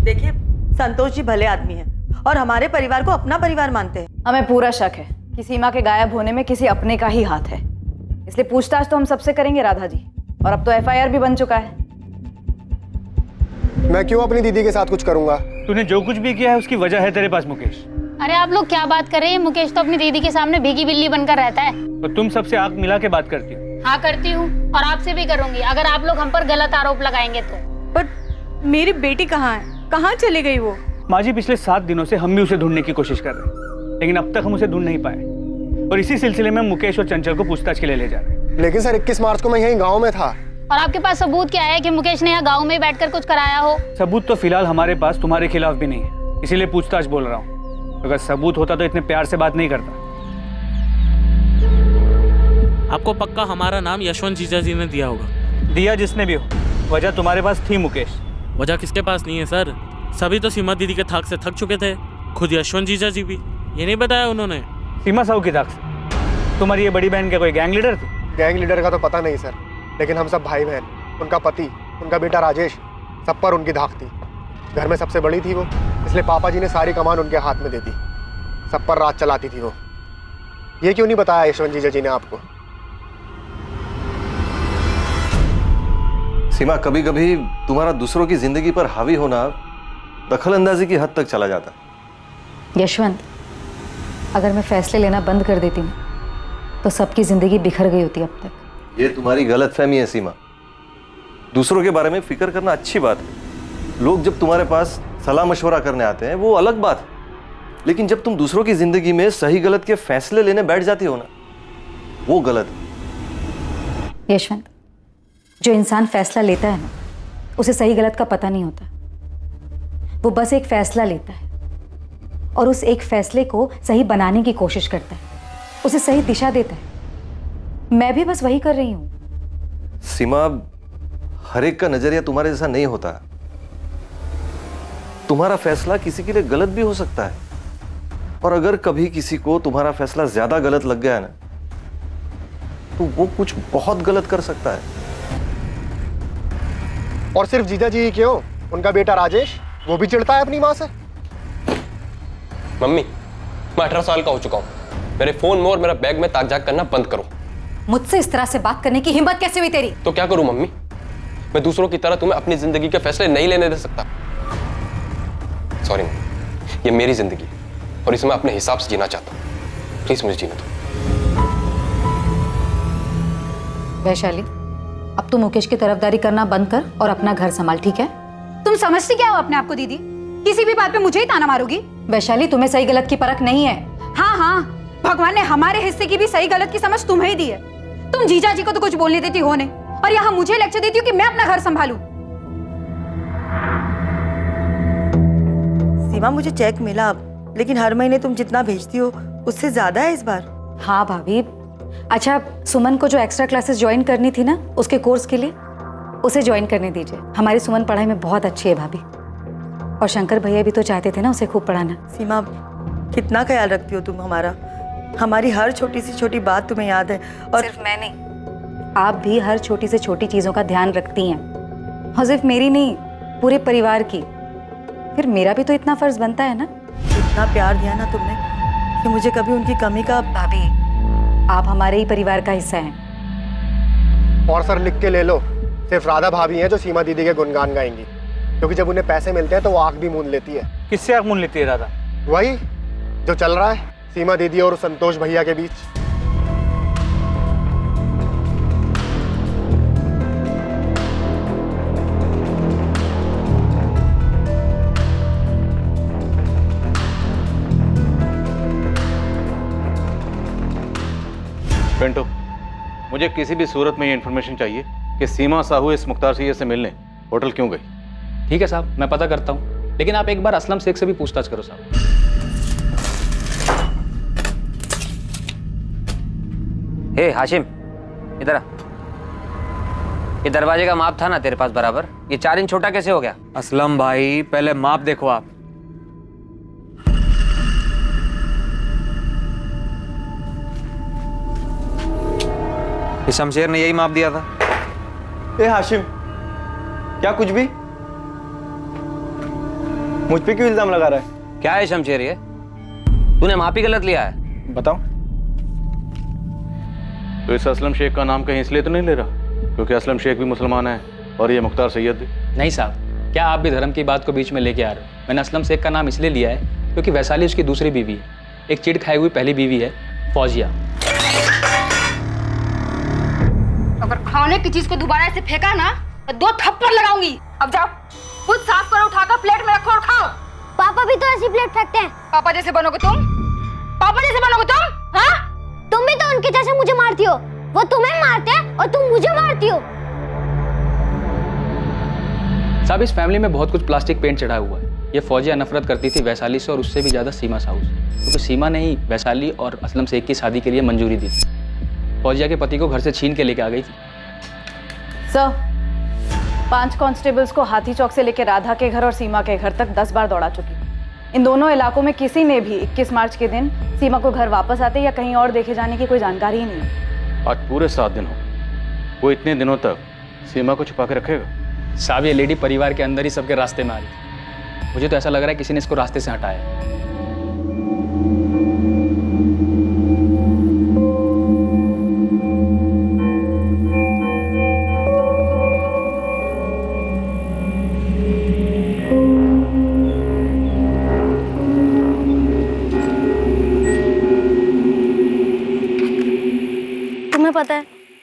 देखिए संतोष जी भले आदमी हैं और हमारे परिवार को अपना परिवार मानते हैं। हमें पूरा शक है कि सीमा के गायब होने में किसी अपने का ही हाथ है, इसलिए पूछताछ तो हम सबसे करेंगे राधा जी, और अब तो FIR भी बन चुका है। मैं क्यों अपनी दीदी के साथ कुछ करूंगा? तूने जो कुछ भी किया है उसकी वजह है तेरे पास मुकेश। अरे आप लोग क्या बात कर रहे हैं? मुकेश तो अपनी दीदी के सामने भीगी बिल्ली बनकर रहता है। और तुम सबसे आंख मिला के बात करती हो। हाँ करती हूँ, और आपसे भी करूंगी अगर आप लोग हम पर गलत आरोप लगाएंगे तो। पर मेरी बेटी कहाँ है? कहाँ चली गई वो? माँ जी पिछले 7 दिनों से हम भी उसे ढूंढने की कोशिश कर रहे हैं, लेकिन अब तक हम उसे ढूंढ नहीं पाए, और इसी सिलसिले में मुकेश और चंचल को पूछताछ के लिए ले जा रहे हैं। लेकिन सर 21 मार्च को मैं यहीं गाँव में था। और आपके पास सबूत क्या है कि मुकेश ने यहाँ गाँव में बैठकर कुछ कराया हो? सबूत तो फिलहाल हमारे पास तुम्हारे खिलाफ भी नहीं है, इसीलिए पूछताछ बोल रहा हूँ। अगर सबूत होता तो इतने प्यार से बात नहीं करता। आपको पक्का हमारा नाम यशवंत जीजा जी ने दिया होगा। दिया जिसने भी हो, वजह तुम्हारे पास थी मुकेश। वजह किसके पास नहीं है सर, सभी तो सीमा दीदी के थाक से थक चुके थे, खुद यशवंत जीजा जी भी। ये नहीं बताया उन्होंने? सीमा साहू की थाक से? तुम्हारी ये बड़ी बहन क्या कोई गैंग लीडर थी? गैंग लीडर का तो पता नहीं सर, लेकिन हम सब भाई बहन, उनका पति, उनका बेटा राजेश, सब पर उनकी धाक थी। घर में सबसे बड़ी थी वो, इसलिए पापा जी ने सारी कमान उनके हाथ में दे दी। सब पर राज चलाती थी वो। ये क्यों नहीं बताया यशवंत जीजा जी ने आपको? सीमा, कभी कभी तुम्हारा दूसरों की जिंदगी पर हावी होना दखल अंदाजी की हद तक चला जाता। यशवंत, अगर मैं फैसले लेना बंद कर देती ना तो सबकी जिंदगी बिखर गई होती अब तक। ये तुम्हारी गलतफहमी है सीमा। दूसरों के बारे में फिक्र करना अच्छी बात है। लोग जब तुम्हारे पास सलाह मशवरा करने आते हैं वो अलग बात है, लेकिन जब तुम दूसरों की जिंदगी में सही गलत के फैसले लेने बैठ जाती हो ना, वो गलत है। यशवंत, जो इंसान फैसला लेता है ना, उसे सही गलत का पता नहीं होता। वो बस एक फैसला लेता है और उस एक फैसले को सही बनाने की कोशिश करता है, उसे सही दिशा देता है। मैं भी बस वही कर रही हूं। सीमा, हर एक का नजरिया तुम्हारे जैसा नहीं होता। तुम्हारा फैसला किसी के लिए गलत भी हो सकता है, और अगर कभी किसी को तुम्हारा फैसला ज्यादा गलत लग गया ना, तो वो कुछ बहुत गलत कर सकता है। और सिर्फ जीजा जी ही क्यों, उनका बेटा राजेश, वो भी चिढ़ता है अपनी माँ से। मम्मी, मैं 18 साल का हो चुका हूँ। मेरे फोन में और मेरा बैग में ताक झाक करना बंद करो। मुझसे इस तरह से बात करने की हिम्मत कैसे हुई तेरी? तो क्या करूं मम्मी? मैं दूसरों की तरह तुम्हें अपनी जिंदगी के फैसले नहीं लेने दे सकता। सॉरी मम्मी, ये मेरी जिंदगी है और इसे मैं अपने हिसाब से जीना चाहता हूँ। प्लीज मुझे जीने दो। वैशाली, अब तू मुकेश की तरफदारी करना बंद कर और अपना घर संभाल, ठीक है? तुम समझती क्या हो अपने आप को दीदी? किसी भी बात पे मुझे ही ताना मारोगी? वैशाली, तुम्हें सही गलत की परख नहीं है। हाँ हाँ, भगवान ने हमारे हिस्से की भी सही गलत की समझ तुम्हें ही दी है। तुम जीजा जी को तो कुछ बोलने देती हो नहीं, और यहाँ मुझे लेक्चर देती हो कि मैं अपना घर संभालूं। सीमा, मुझे चेक मिला, लेकिन हर महीने तुम जितना भेजती हो उससे ज्यादा है इस बार। हाँ भाभी। अच्छा, सुमन को जो एक्स्ट्रा क्लासेस ज्वाइन करनी थी ना उसके कोर्स के लिए, उसे ज्वाइन करने दीजिए। हमारी सुमन पढ़ाई में बहुत अच्छी है भाभी, और शंकर भैया भी तो चाहते थे ना उसे खूब पढ़ाना। सीमा, कितना ख्याल रखती हो तुम हमारा। हमारी हर छोटी सी छोटी बात तुम्हें याद है। और सिर्फ मैं नहीं, आप भी हर छोटी से छोटी चीजों का ध्यान रखती हैं, और सिर्फ मेरी नहीं, पूरे परिवार की। फिर मेरा भी तो इतना फर्ज बनता है ना। इतना प्यार दिया ना तुमने कि मुझे कभी उनकी कमी का। भाभी, आप हमारे ही परिवार का हिस्सा हैं। और सर लिख के ले लो, सिर्फ राधा भाभी हैं जो सीमा दीदी के गुणगान गाएंगी, क्योंकि जब उन्हें पैसे मिलते हैं तो वो आंख भी मूंद लेती है। किससे आंख मूंद लेती है राधा? वही जो चल रहा है सीमा दीदी और संतोष भैया के बीच। पिंटू, मुझे किसी भी सूरत में ये इन्फॉर्मेशन चाहिए कि सीमा साहू इस मुख्तार सैयद से मिलने होटल क्यों गई। ठीक है साहब, मैं पता करता हूँ, लेकिन आप एक बार असलम शेख से भी पूछताछ करो साहब। हे हाशिम, इधर आ। ये दरवाजे का माप था ना तेरे पास बराबर, ये 4 इंच छोटा कैसे हो गया? असलम भाई, पहले माप देखो आप। ये शमशेर ने यही माप दिया था। ए हाशिम, क्या कुछ भी? मुझ पे क्यों इल्जाम लगा रहा है? क्या है शमशेर ये? तूने माप ही गलत लिया है। बताओ। तो इस असलम शेख का नाम कहीं इसलिए तो नहीं ले रहा क्योंकि असलम शेख भी मुसलमान है और ये मुख्तार सैयद भी? नहीं साहब, क्या आप भी धर्म की बात को बीच में लेके आ रहे हो? मैंने असलम शेख का नाम इसलिए लिया है क्योंकि वैशाली उसकी दूसरी बीवी है, एक चिढ़ खाई हुई पहली बीवी है फौजिया। अगर खाने की चीज को दोबारा ऐसे फेंका ना तो 2 थप्पड़ लगाऊंगी। अब जाओ, खुद साफ करो, उठाकर प्लेट में रखो और खाओ। पापा भी तो ऐसी प्लेट फेंकते हैं। पापा जैसे बनोगे तुम? पापा जैसे बनोगे तुम? हाँ? तुम भी तो उनके जैसे मुझे मारती हो। वो तुम्हें मारते हैं और तुम मुझे मारती हो। साहब, इस फैमिली में बहुत कुछ प्लास्टिक पेंट चढ़ा हुआ है। ये फौजिया नफरत करती थी वैशाली से और उससे भी ज्यादा सीमा साहू से, क्योंकि सीमा ने ही वैशाली और असलम शेख की शादी के लिए मंजूरी दी। फौजिया के पति को घर से छीन के लेके आ गई थी। सर, 5 कांस्टेबल्स को हाथी चौक से लेकर राधा के घर और सीमा के घर तक 10 बार दौड़ा चुकी। इन दोनों इलाकों में किसी ने भी 21 मार्च के दिन सीमा को घर वापस आते या कहीं और देखे जाने की कोई जानकारी ही नहीं है। आज पूरे 7 दिन हो, वो इतने दिनों तक सीमा को छुपा के रखेगा? साहब, ये लेडी परिवार के अंदर ही सबके रास्ते में आ रही थी। मुझे तो ऐसा लग रहा है किसी ने इसको रास्ते से हटाया।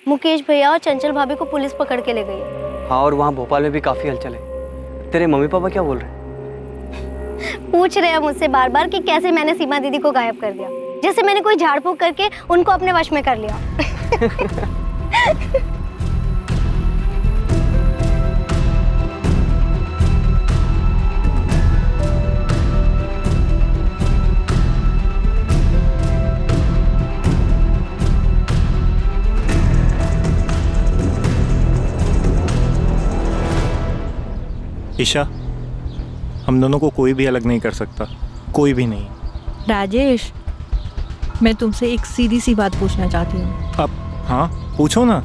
मुकेश भैया और चंचल भाभी को पुलिस पकड़ के ले गई है। हाँ, और वहाँ भोपाल में भी काफी हलचल है। तेरे मम्मी पापा क्या बोल रहे हैं? पूछ रहे हैं मुझसे बार बार कि कैसे मैंने सीमा दीदी को गायब कर दिया, जैसे मैंने कोई झाड़ फूक करके उनको अपने वश में कर लिया। ईशा, हम दोनों को कोई भी अलग नहीं कर सकता, कोई भी नहीं। राजेश, मैं तुमसे एक सीधी सी बात पूछना चाहती हूँ। अब हाँ, पूछो ना।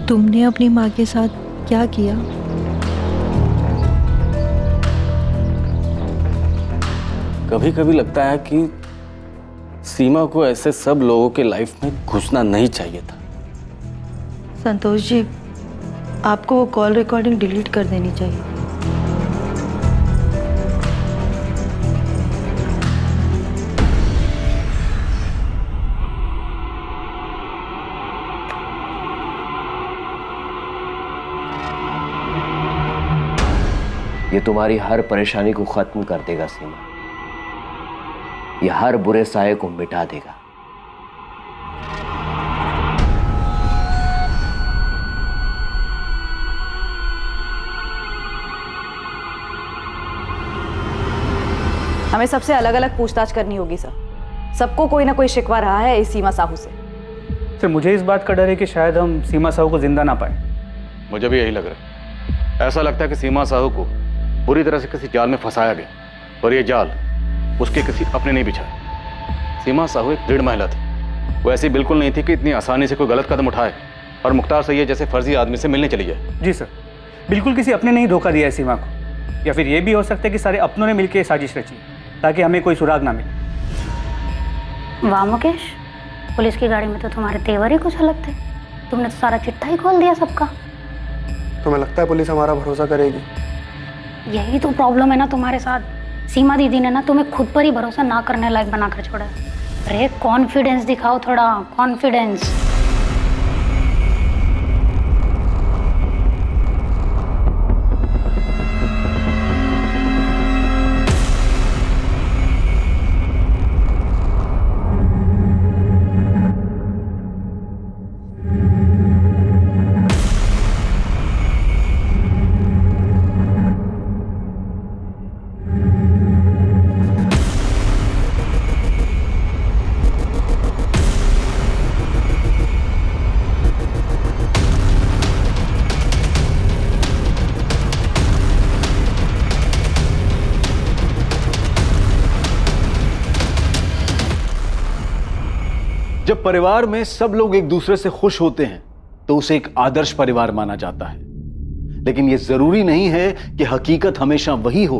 तुमने अपनी माँ के साथ क्या किया? कभी कभी लगता है कि सीमा को ऐसे सब लोगों के लाइफ में घुसना नहीं चाहिए था। संतोष जी, आपको वो कॉल रिकॉर्डिंग डिलीट कर देनी चाहिए। ये तुम्हारी हर परेशानी को खत्म कर देगा सीमा, ये हर बुरे साये को मिटा देगा। हमें सबसे अलग अलग पूछताछ करनी होगी सर। सबको कोई ना कोई शिकवा रहा है इस सीमा साहू से। सर, मुझे इस बात का डर है कि शायद हम सीमा साहू को जिंदा ना पाए। मुझे भी यही लग रहा है। ऐसा लगता है कि सीमा साहू को बुरी तरह से किसी जाल में फंसाया गया और ये जाल उसके किसी अपने नहीं बिछाए। सीमा साहू एक दृढ़ महिला थी। वो ऐसी बिल्कुल नहीं थी कि इतनी आसानी से कोई गलत कदम उठाए और मुख्तार सैयद जैसे फर्जी आदमी से मिलने चली जाए। जी सर, बिल्कुल किसी अपने ने ही धोखा दिया है सीमा को, या फिर ये भी हो सकता है कि सारे अपनों ने मिलकर साजिश रची ताकि हमें कोई सुराग ना मिले। वाह मुकेश, पुलिस की गाड़ी में तो तुम्हारे तेवर ही कुछ अलग थे। तुमने तो सारा चिट्ठा ही खोल दिया सबका। तुम्हें लगता है पुलिस हमारा भरोसा करेगी? यही तो प्रॉब्लम है ना तुम्हारे साथ। सीमा दीदी ने ना तुम्हें खुद पर ही भरोसा ना करने लायक बनाकर छोड़ा। अरे कॉन्फिडेंस दिखाओ, थोड़ा कॉन्फिडेंस। जब परिवार में सब लोग एक दूसरे से खुश होते हैं तो उसे एक आदर्श परिवार माना जाता है। लेकिन यह जरूरी नहीं है कि हकीकत हमेशा वही हो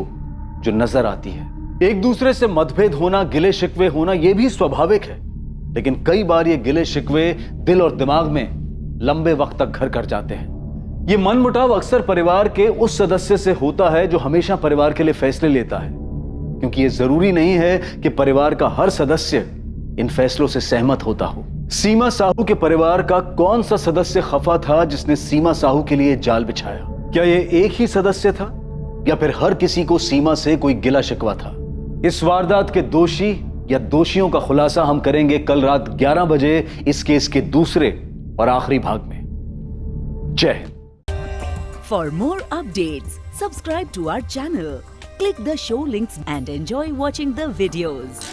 जो नजर आती है। एक दूसरे से मतभेद होना, गिले शिकवे होना, यह भी स्वाभाविक है। लेकिन कई बार ये गिले शिकवे दिल और दिमाग में लंबे वक्त तक घर कर जाते हैं। ये मनमुटाव अक्सर परिवार के उस सदस्य से होता है जो हमेशा परिवार के लिए फैसले लेता है, क्योंकि ये जरूरी नहीं है कि परिवार का हर सदस्य इन फैसलों से सहमत होता हो। सीमा साहू के परिवार का कौन सा सदस्य खफा था जिसने सीमा साहू के लिए जाल बिछाया? क्या ये एक ही सदस्य था या फिर हर किसी को सीमा से कोई गिला शिकवा था? इस वारदात के दोषी या दोषियों का खुलासा हम करेंगे कल रात 11 बजे इस केस के दूसरे और आखिरी भाग में। Jai Hind. For more updates subscribe to our channel, click the show links and enjoy watching the videos.